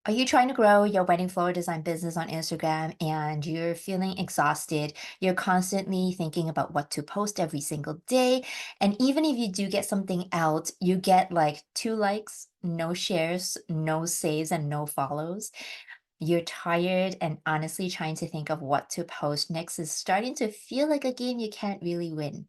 Are you trying to grow your wedding flower design business on Instagram and you're feeling exhausted? You're constantly thinking about what to post every single day. And even if you do get something out, you get like 2 likes, no shares, no saves, and no follows. You're tired and honestly trying to think of what to post next is starting to feel like a game you can't really win.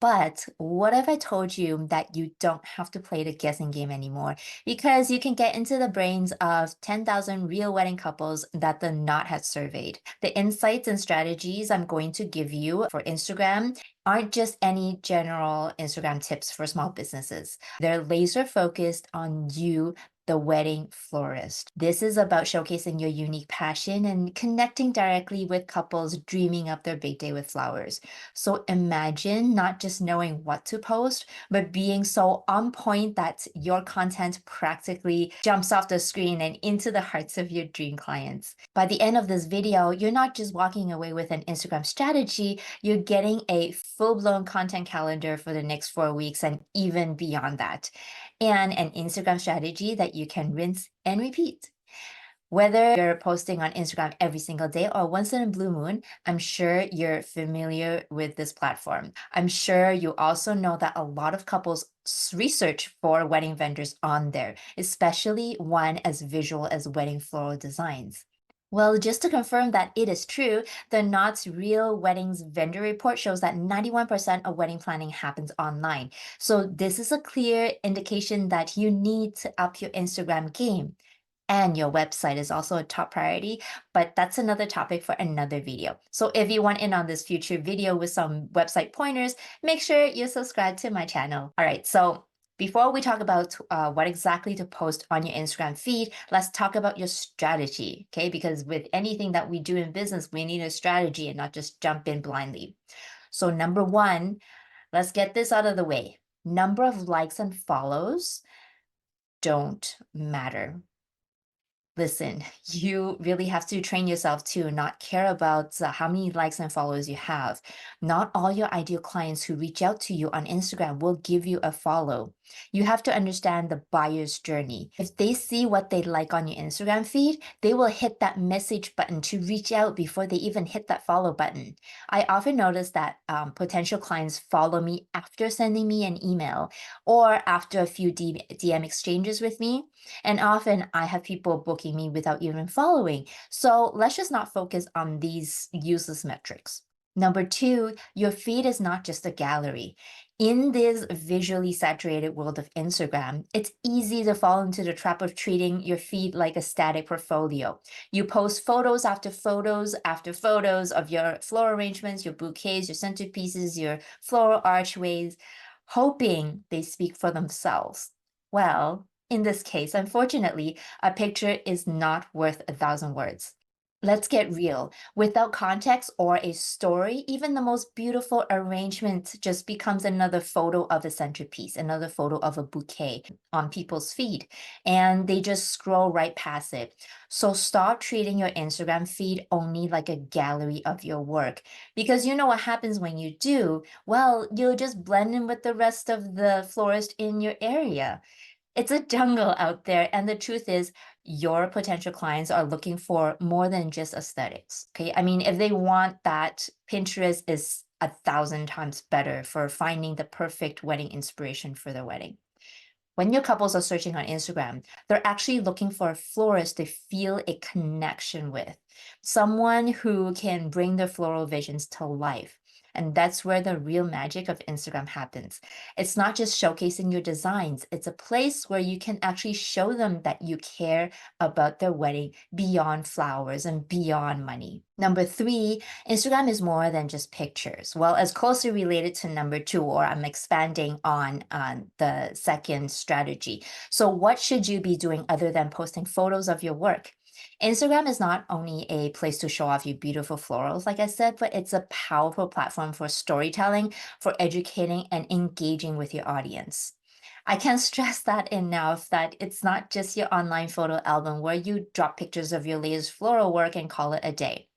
But what if I told you that you don't have to play the guessing game anymore? Because you can get into the brains of 10,000 real wedding couples that the Knot has surveyed. The insights and strategies I'm going to give you for Instagram aren't just any general Instagram tips for small businesses. They're laser focused on you, the wedding florist. This is about showcasing your unique passion and connecting directly with couples dreaming up their big day with flowers. So imagine not just knowing what to post, but being so on point that your content practically jumps off the screen and into the hearts of your dream clients. By the end of this video, you're not just walking away with an Instagram strategy, you're getting a full-blown content calendar for the next 4 weeks and even beyond that, and an Instagram strategy that you can rinse and repeat. Whether you're posting on Instagram every single day or once in a blue moon, I'm sure you're familiar with this platform. I'm sure you also know that a lot of couples research for wedding vendors on there, especially one as visual as wedding floral designs. Well, just to confirm that it is true, the Knott's Real Weddings Vendor Report shows that 91% of wedding planning happens online. So this is a clear indication that you need to up your Instagram game. And your website is also a top priority, but that's another topic for another video. So if you want in on this future video with some website pointers, make sure you subscribe to my channel. All right, so before we talk about what exactly to post on your Instagram feed, let's talk about your strategy, okay? Because with anything that we do in business, we need a strategy and not just jump in blindly. So number one, let's get this out of the way. Number of likes and follows don't matter. Listen, you really have to train yourself to not care about how many likes and followers you have. Not all your ideal clients who reach out to you on Instagram will give you a follow. You have to understand the buyer's journey. If they see what they like on your Instagram feed, they will hit that message button to reach out before they even hit that follow button. I often notice that potential clients follow me after sending me an email or after a few DM exchanges with me. And often I have people booking me without even following. So let's just not focus on these useless metrics. Number two, your feed is not just a gallery. In this visually saturated world of Instagram, it's easy to fall into the trap of treating your feed like a static portfolio. You post photos after photos of your floral arrangements, your bouquets, your centerpieces, your floral archways, hoping they speak for themselves. Well, in this case, unfortunately, a picture is not worth 1,000 words. Let's get real. Without context or a story, even the most beautiful arrangement just becomes another photo of a centerpiece, another photo of a bouquet on people's feed, and they just scroll right past it. So stop treating your Instagram feed only like a gallery of your work, because you know what happens when you do? Well, you'll just blend in with the rest of the florist in your area. It's a jungle out there, and the truth is, your potential clients are looking for more than just aesthetics. Okay. I mean, if they want that, Pinterest is 1,000 times better for finding the perfect wedding inspiration for their wedding. When your couples are searching on Instagram, they're actually looking for a florist to feel a connection with, someone who can bring their floral visions to life. And that's where the real magic of Instagram happens. It's not just showcasing your designs, it's a place where you can actually show them that you care about their wedding beyond flowers and beyond money. Number three, Instagram is more than just pictures. Well, as closely related to number two, or I'm expanding on the second strategy. So, what should you be doing other than posting photos of your work? Instagram is not only a place to show off your beautiful florals, like I said, but it's a powerful platform for storytelling, for educating, and engaging with your audience. I can't stress that enough that it's not just your online photo album where you drop pictures of your latest floral work and call it a day.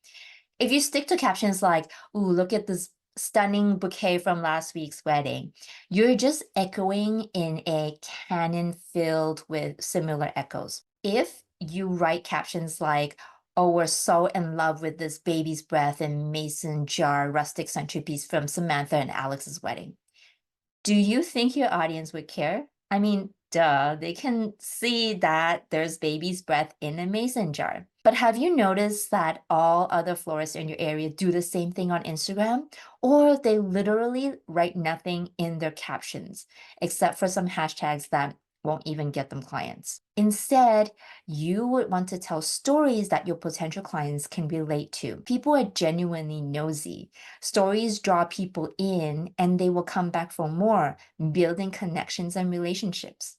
If you stick to captions like, ooh, look at this stunning bouquet from last week's wedding, you're just echoing in a canon filled with similar echoes. If you write captions like, "Oh, we're so in love with this baby's breath and mason jar rustic centerpiece from Samantha and Alex's wedding." Do you think your audience would care? I mean, duh, they can see that there's baby's breath in a mason jar. But have you noticed that all other florists in your area do the same thing on Instagram? Or they literally write nothing in their captions, except for some hashtags that won't even get them clients. Instead, you would want to tell stories that your potential clients can relate to. People are genuinely nosy. Stories draw people in and they will come back for more, building connections and relationships.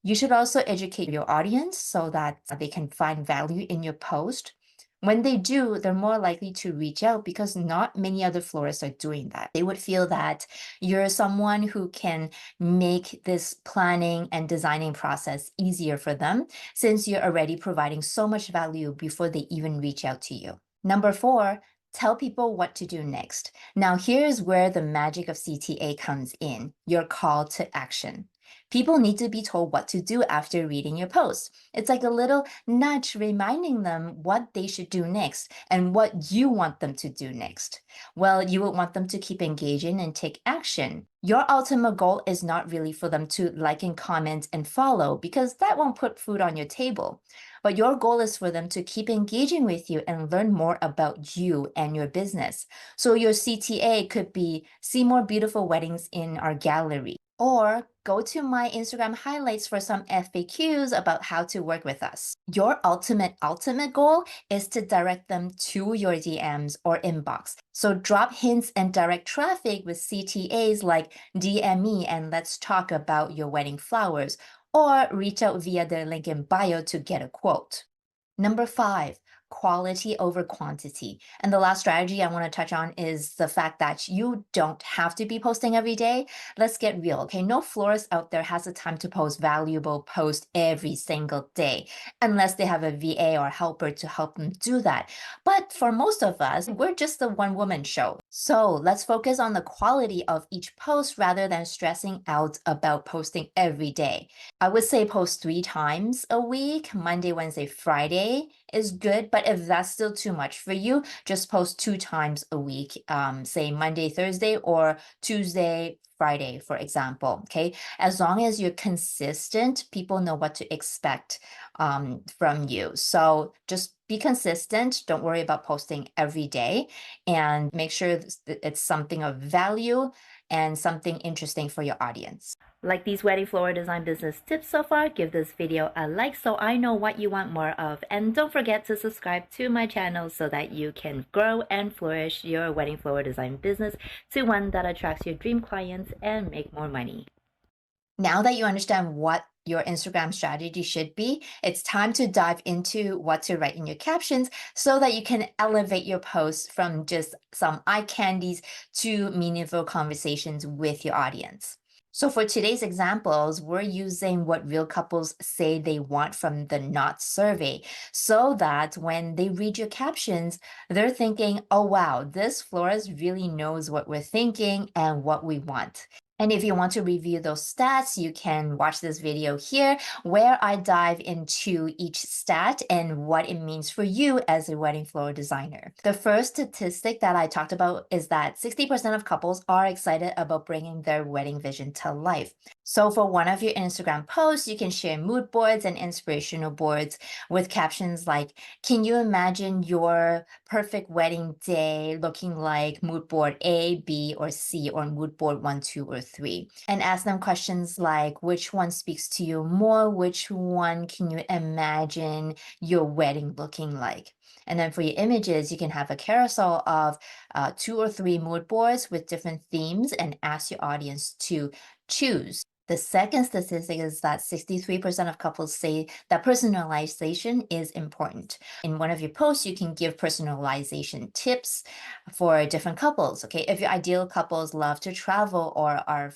You should also educate your audience so that they can find value in your post. When they do, they're more likely to reach out because not many other florists are doing that. They would feel that you're someone who can make this planning and designing process easier for them since you're already providing so much value before they even reach out to you. Number four, tell people what to do next. Now, here's where the magic of CTA comes in, your call to action. People need to be told what to do after reading your post. It's like a little nudge reminding them what they should do next and what you want them to do next. Well, you would want them to keep engaging and take action. Your ultimate goal is not really for them to like and comment and follow because that won't put food on your table. But your goal is for them to keep engaging with you and learn more about you and your business. So your CTA could be see more beautiful weddings in our gallery, or go to my Instagram highlights for some FAQs about how to work with us. Your ultimate goal is to direct them to your DMs or inbox. So drop hints and direct traffic with CTAs like DM me and let's talk about your wedding flowers, or reach out via their link in bio to get a quote. Number five, quality over quantity. And the last strategy I want to touch on is the fact that you don't have to be posting every day. Let's get real, okay? No florist out there has the time to post valuable posts every single day, unless they have a VA or helper to help them do that. But for most of us, we're just a one-woman show. So let's focus on the quality of each post rather than stressing out about posting every day. I would say post 3 times a week, Monday, Wednesday, Friday is good. But if that's still too much for you, just post 2 times a week, say Monday, Thursday, or Tuesday, Friday, for example. Okay. As long as you're consistent, people know what to expect from you. So just be consistent. Don't worry about posting every day and make sure it's something of value and something interesting for your audience. Like these wedding floral design business tips so far, give this video a like so I know what you want more of. And don't forget to subscribe to my channel so that you can grow and flourish your wedding floral design business to one that attracts your dream clients and make more money. Now that you understand what your Instagram strategy should be, it's time to dive into what to write in your captions so that you can elevate your posts from just some eye candies to meaningful conversations with your audience. So for today's examples, we're using what real couples say they want from the Not survey so that when they read your captions, they're thinking, oh, wow, this florist really knows what we're thinking and what we want. And if you want to review those stats, you can watch this video here where I dive into each stat and what it means for you as a wedding floral designer. The first statistic that I talked about is that 60% of couples are excited about bringing their wedding vision to life. So for one of your Instagram posts, you can share mood boards and inspirational boards with captions like, can you imagine your perfect wedding day looking like mood board A, B, or C, or mood board 1, 2, or 3? And ask them questions like, which one speaks to you more? Which one can you imagine your wedding looking like? And then for your images, you can have a carousel of 2 or 3 mood boards with different themes and ask your audience to choose. The second statistic is that 63% of couples say that personalization is important. In one of your posts, you can give personalization tips for different couples. Okay, if your ideal couples love to travel or are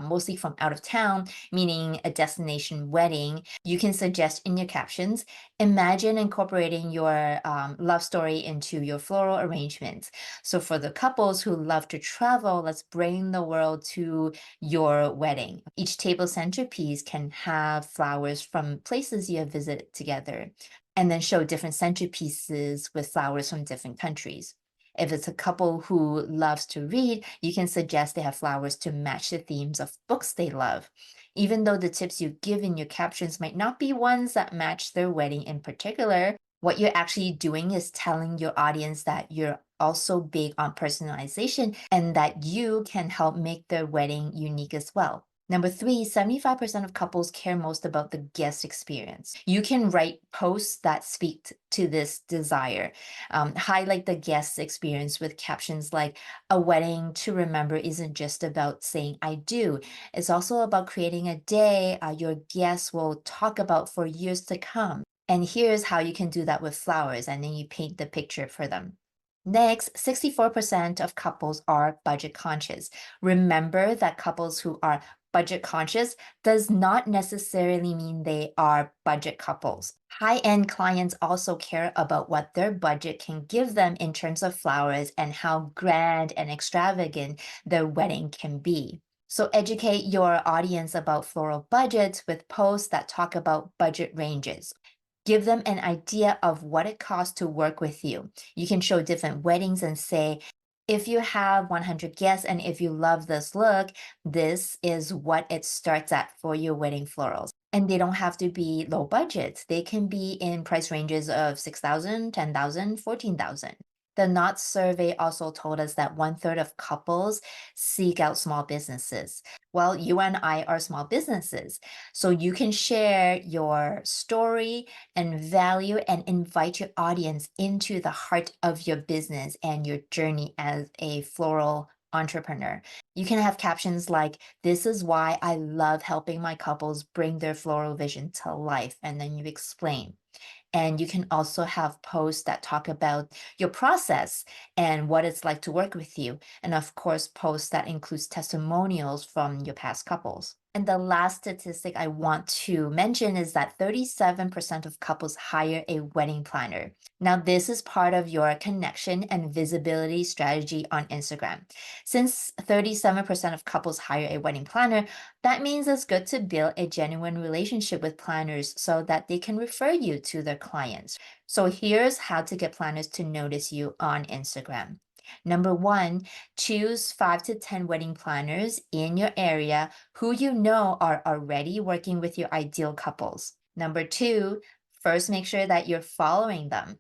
mostly from out of town, meaning a destination wedding, you can suggest in your captions, imagine incorporating your love story into your floral arrangements. So for the couples who love to travel, let's bring the world to your wedding. Each table centerpiece can have flowers from places you have visited together, and then show different centerpieces with flowers from different countries. If it's a couple who loves to read, you can suggest they have flowers to match the themes of books they love. Even though the tips you give in your captions might not be ones that match their wedding in particular, what you're actually doing is telling your audience that you're also big on personalization and that you can help make their wedding unique as well. Number three, 75% of couples care most about the guest experience. You can write posts that speak to this desire. Highlight the guest experience with captions like, a wedding to remember isn't just about saying I do. It's also about creating a day your guests will talk about for years to come. And here's how you can do that with flowers, and then you paint the picture for them. Next, 64% of couples are budget conscious. Remember that couples who are budget conscious does not necessarily mean they are budget couples. High-end clients also care about what their budget can give them in terms of flowers and how grand and extravagant their wedding can be. So educate your audience about floral budgets with posts that talk about budget ranges. Give them an idea of what it costs to work with you. You can show different weddings and say, if you have 100 guests and if you love this look, this is what it starts at for your wedding florals. And they don't have to be low budget. They can be in price ranges of 6,000, 10,000, 14,000. The Knot survey also told us that one-third of couples seek out small businesses. Well, you and I are small businesses. So you can share your story and value and invite your audience into the heart of your business and your journey as a floral entrepreneur. You can have captions like, this is why I love helping my couples bring their floral vision to life. And then you explain. And you can also have posts that talk about your process and what it's like to work with you. And of course, posts that includes testimonials from your past couples. And the last statistic I want to mention is that 37% of couples hire a wedding planner. Now, this is part of your connection and visibility strategy on Instagram. Since 37% of couples hire a wedding planner, that means it's good to build a genuine relationship with planners so that they can refer you to their clients. So here's how to get planners to notice you on Instagram. Number one, choose 5 to 10 wedding planners in your area who you know are already working with your ideal couples. Number two, first make sure that you're following them.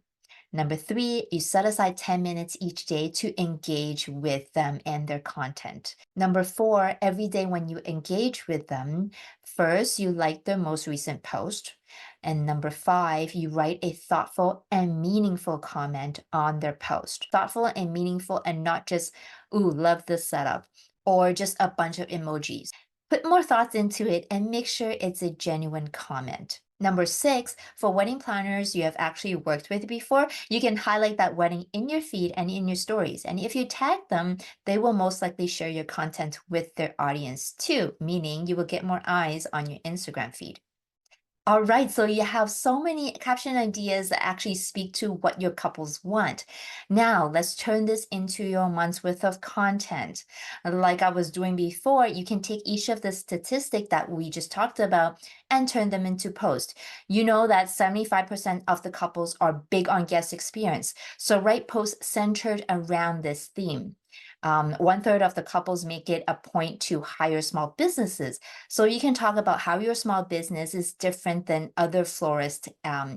Number three, you set aside 10 minutes each day to engage with them and their content. Number four, every day when you engage with them, first you like their most recent post. And number five, you write a thoughtful and meaningful comment on their post. Thoughtful and meaningful, and not just, ooh, love this setup, or just a bunch of emojis. Put more thoughts into it and make sure it's a genuine comment. Number six, for wedding planners you have actually worked with before, you can highlight that wedding in your feed and in your stories. And if you tag them, they will most likely share your content with their audience too, meaning you will get more eyes on your Instagram feed. All right, so you have so many caption ideas that actually speak to what your couples want. Now, let's turn this into your month's worth of content. Like I was doing before, you can take each of the statistic that we just talked about and turn them into posts. You know that 75% of the couples are big on guest experience, so write posts centered around this theme. One-third of the couples make it a point to hire small businesses. So you can talk about how your small business is different than other florists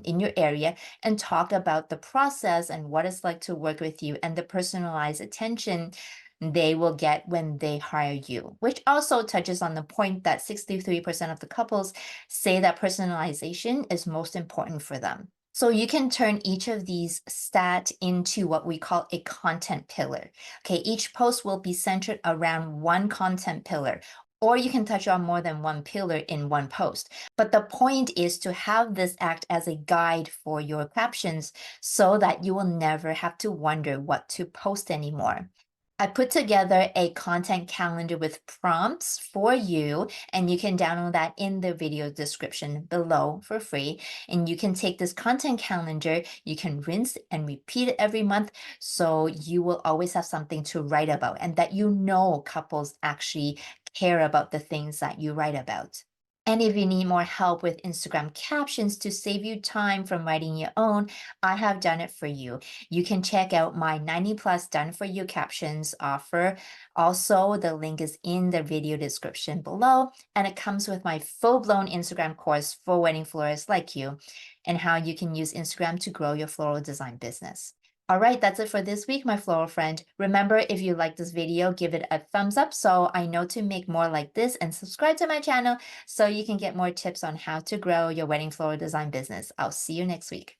in your area, and talk about the process and what it's like to work with you and the personalized attention they will get when they hire you, which also touches on the point that 63% of the couples say that personalization is most important for them. So you can turn each of these stats into what we call a content pillar. Okay, each post will be centered around one content pillar, or you can touch on more than one pillar in one post. But the point is to have this act as a guide for your captions so that you will never have to wonder what to post anymore. I put together a content calendar with prompts for you, and you can download that in the video description below for free. And you can take this content calendar, you can rinse and repeat it every month, so you will always have something to write about, and that couples actually care about the things that you write about. And if you need more help with Instagram captions to save you time from writing your own, I have done it for you. You can check out my 90 plus done for you captions offer. Also, the link is in the video description below, and it comes with my full blown Instagram course for wedding florists like you and how you can use Instagram to grow your floral design business. All right, that's it for this week, my floral friend. Remember, if you like this video, give it a thumbs up so I know to make more like this, and subscribe to my channel so you can get more tips on how to grow your wedding floral design business. I'll see you next week.